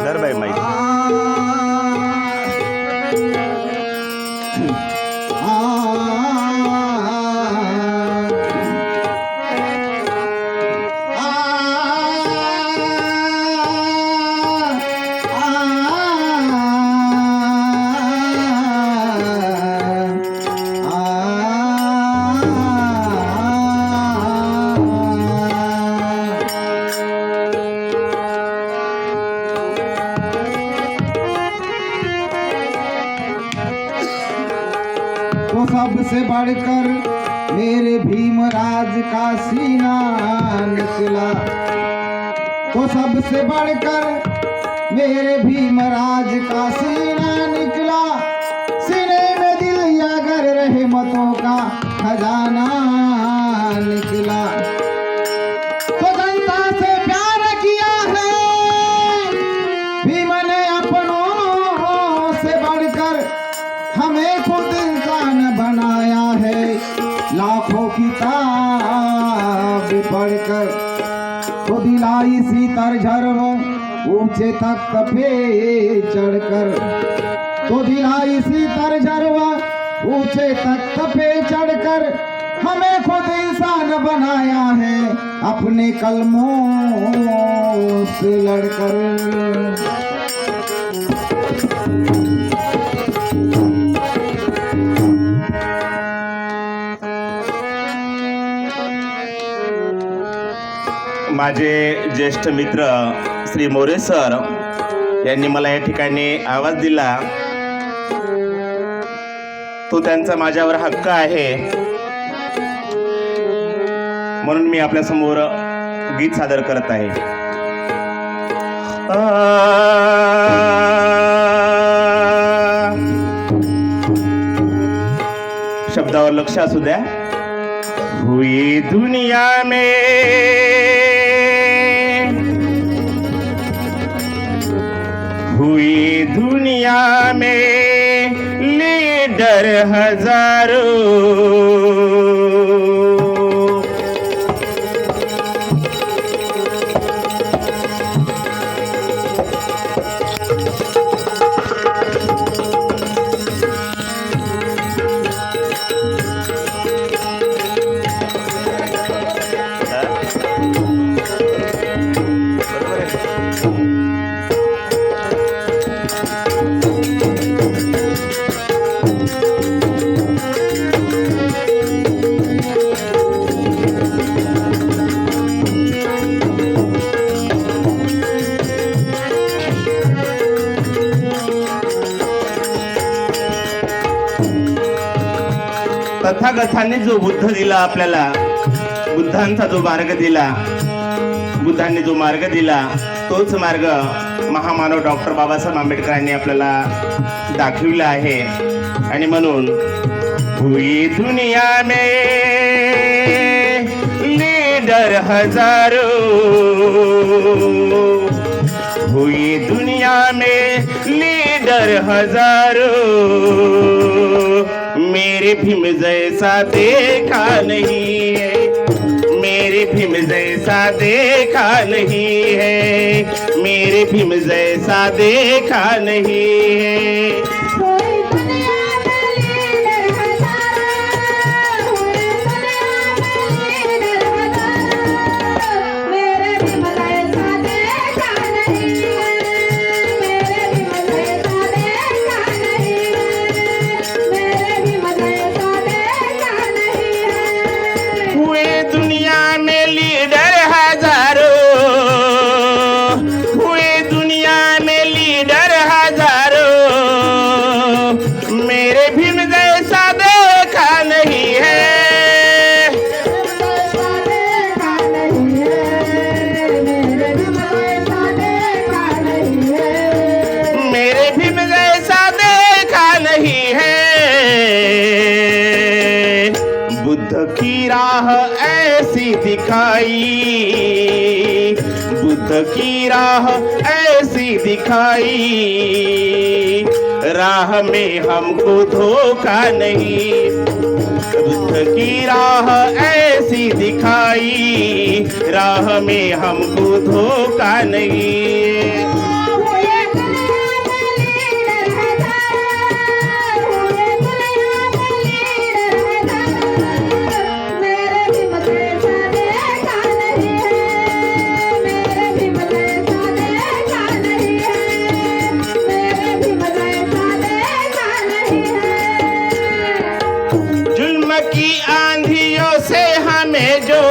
दरबाई माहिती तो सबसे बढ़कर मेरे भीमराज का सीना निकला। तो सबसे बढ़कर मेरे भीमराज का सीना निकला। सीने में दिल अगर रहमतों का खजाना निकला। तो जनता से प्यार किया है भीम ने अपनों से बढ़कर। हमें खुद इंसान बनाया है लाखों किताब पढ़कर। तो दिलाई सीतर झरव ऊंचे तख्त पे चढ़कर। तो दिलाई सीतर झरव ऊंचे तख्त पे चढ़कर। हमें खुद इंसान बनाया है अपने कलमों से लड़कर। माझे ज्येष्ठ मित्र श्री मोरे सर यांनी मला या ठिकाणी आवाज दिला, तो त्यांचा माझ्यावर हक्क आहे, म्हणून मी आपल्या समोर गीत सादर करत आहे। शब्दावर लक्ष असू द्या। हुई दुनिया में लीडर हजारों। तथागतांनी जो बुद्ध दिला आपल्याला, बुद्धांचा जो मार्ग दिला, बुद्धांनी जो मार्ग दिला तोच मार्ग महामानव डॉक्टर बाबासाहेब आंबेडकरांनी आपल्याला दाखविला आहे। आणि म्हणून हुई दुनिया में लीडर हजारों, हुई दुनिया में लीडर हजारों। मेरे भीम जैसा देखा नहीं है, मेरे भीम जैसा देखा नहीं है, मेरे भीम जैसा देखा नहीं है। बुद्ध की राह ऐसी दिखाई, बुद्ध की राह ऐसी दिखाई, राह में हमको धोखा नहीं, बुद्ध की राह ऐसी दिखाई, राह में हमको धोखा नहीं। की आंधियों से हमें जो,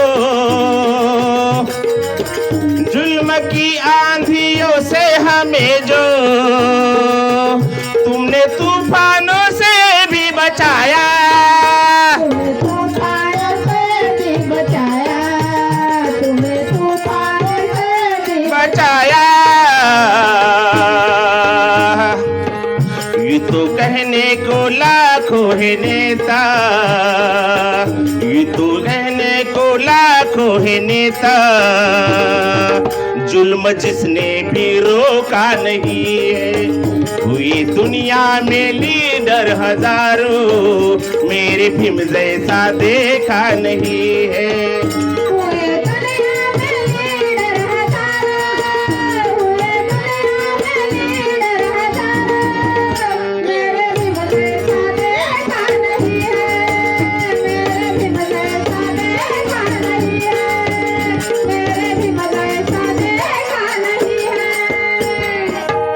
जुल्म की आंधियों से हमें जो, तुमने तूफानों से भी बचाया, तूफानों से भी बचाया, तुम्हें तूफानों से भी बचाया। ये तो कहने को लाखों है नेता, ये तो कहने को लाखों है नेता, जुल्म जिसने भी रोका नहीं है। हुई दुनिया में लीडर हजारों, मेरे भीम जैसा देखा नहीं है। हुए दुनिया में लीडर हजारों, हुए दुनिया में लीडर हजारों, मेरे भीम जैसा देखा नहीं है, मेरे भीम जैसा देखा नहीं है, मेरे भीम जैसा देखा नहीं है।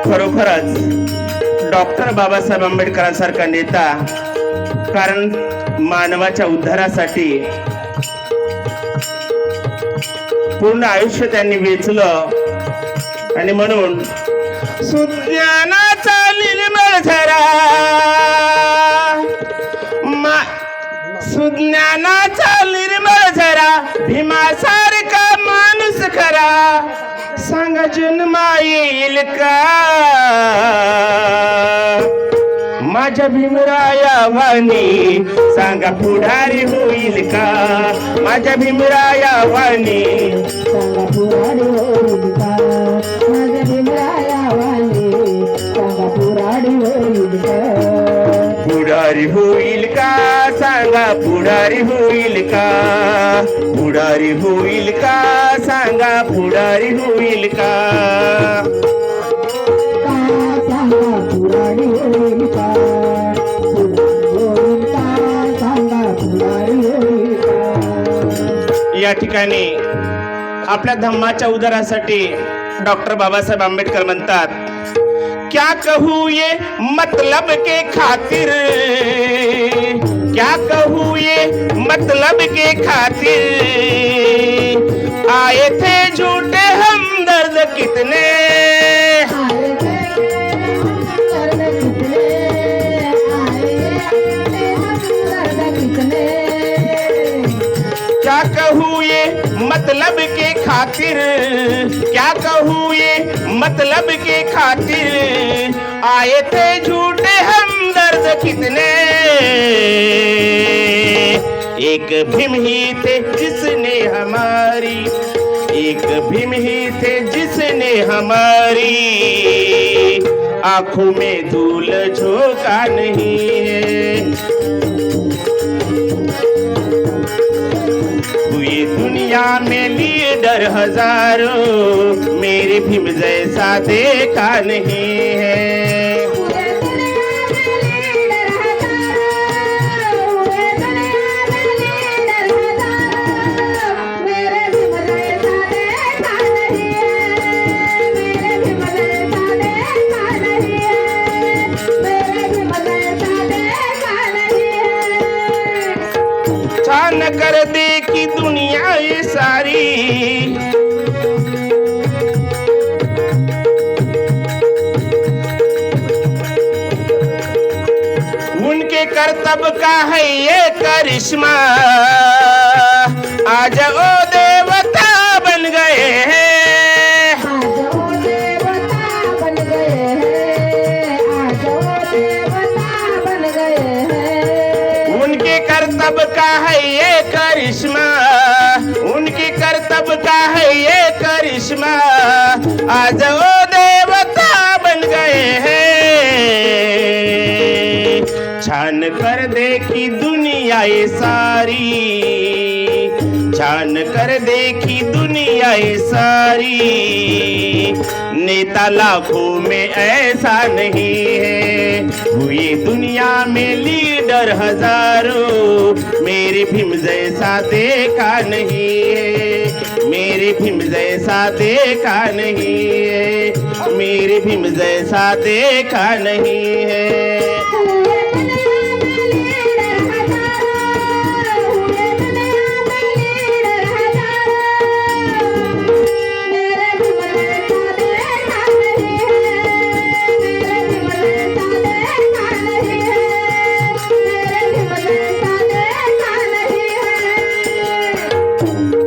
खरोखरच डॉक्टर बाबासाहेब आंबेडकरांसारखा नेता, कारण मानवाच्या उद्धारासाठी पूर्ण आयुष्य त्यांनी वेचलं, आणि म्हणून सुज्ञानाचा निर्मळ झरा, सुज्ञानाचा निर्मळ झरा, भीमासारखा माणूस खरा, सांगा जन्मा येईल का माझ्या भीमराया वाणी, सांगा पुढारी होईल का माझ्या भीमराया वाणी, सांगा पुराडी होईल का माझ्या भीमराया वाणी, सांगा पुराडी होईल का, पुढारी होईल का सांगा पुढारी होईल का, पुढारी होईल का सांगा पुढारी होईल का, सांगा पुराडी होईल का, होईल का, सांगा पुराडी होईल का. या ठिकाणी आपल्या धम्माच्या उद्धारासाठी डॉक्टर बाबासाहेब आंबेडकर म्हणतात, क्या कहूँ ये मतलब के खातिर, क्या कहूँ ये मतलब के खातिर, आए थे झूठे हमदर्द कितने, आए थे हमदर्द कितने, आए थे हमदर्द कितने, क्या कहूँ ये मतलब के खातिर, क्या कहूँ ये मतलब के खातिर, आए थे झूठे हमदर्द कितने, एक भीम ही थे जिसने हमारी, एक भीम ही थे जिसने हमारी आंखों में धूल झोंका नहीं है। हुई दुनिया में लीडर हजारों, मेरे भीम जैसा देखा नहीं है। पूरे दुनिया में लीडर हजारों, पूरे दुनिया में लीडर हजारों, मेरे भीम जैसा देखा नहीं है, मेरे भीम जैसा देखा नहीं है, मेरे भीम जैसा देखा नहीं है। छान कर देखी दुनिया ये सारी, उनके कर्तव्य का है ये करिश्मा, आज वो देवता बन गए हैं, आज वो देवता बन गए हैं, आज वो देवता बन गए हैं। उनके कर्तव्य का है ये करिश्मा, उनके कर्तव्य का है ये करिश्मा, आज वो देवता बन गए हैं। छान कर देखी दुनिया ये पर देखी दुनिया ये सारी, नेता लाखों में ऐसा नहीं है, हुए दुनिया में लीडर हजारों, मेरे भीम जैसा देखा नहीं है, मेरे भीम जैसा देखा नहीं है, मेरे भीम जैसा देखा नहीं है।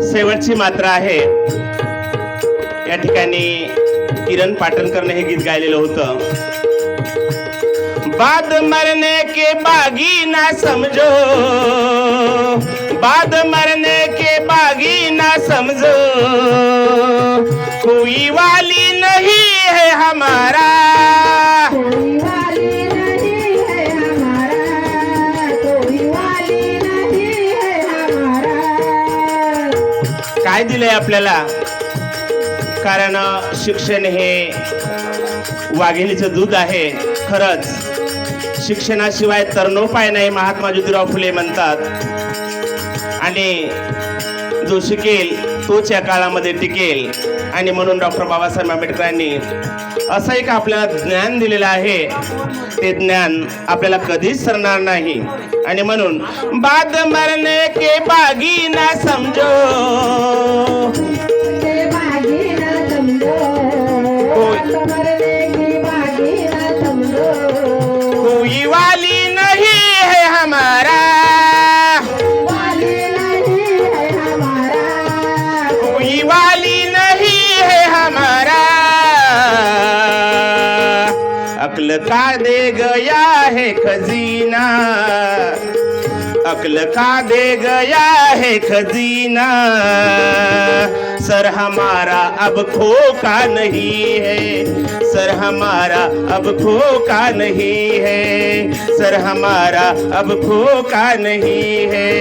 शेवटची मात्रा आहे, या ठिकाणी किरण पाटणकरने हे गीत गायलेलं होतं। बाद मरने के बागी ना समझो, बाद मरने के बागी ना समझो, कोई वाली नहीं है हमारा, कोई वाली नहीं है हमारा, कोई वाली नहीं है हमारा। काय दिलंय आपल्याला? कारण शिक्षण हे वाघिणीचं दूध आहे। खरंच शिक्षणाशिवाय तरणोपाय नाही, महात्मा ज्योतिराव फुले म्हणतात। आणि जो शिकेल तोच या काळामध्ये टिकेल। आणि म्हणून डॉक्टर बाबासाहेब आंबेडकरांनी असं एक आपल्याला ज्ञान दिलेलं आहे, ते ज्ञान आपल्याला कधीच सरणार नाही। आणि म्हणून बाद मरने के बागी ना समझो, के बागी ना समझो, बाद मरने की बागी ना समझो, कोई वाली नहीं है हमारा, वाली नहीं है हमारा, कोई वाली नहीं है हमारा। अक्ल का दे गया है खजीना, अक्ल का दे गया है खजीना, सर हमारा अब खोका नहीं है, सर हमारा अब खोका नहीं है, सर हमारा अब खोका नहीं है।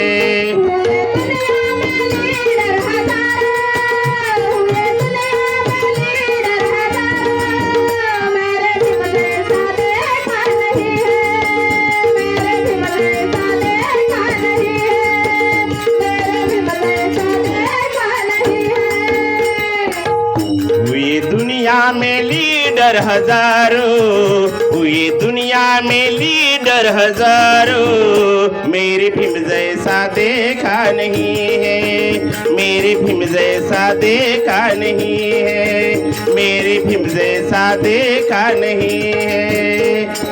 हुए दुनिया में लीडर हजारों, हुए दुनिया में लीडर हजारों, मेरे भीम जैसा देखा नहीं है, मेरे भीम जैसा देखा नहीं है, मेरे भीम जैसा देखा नहीं है।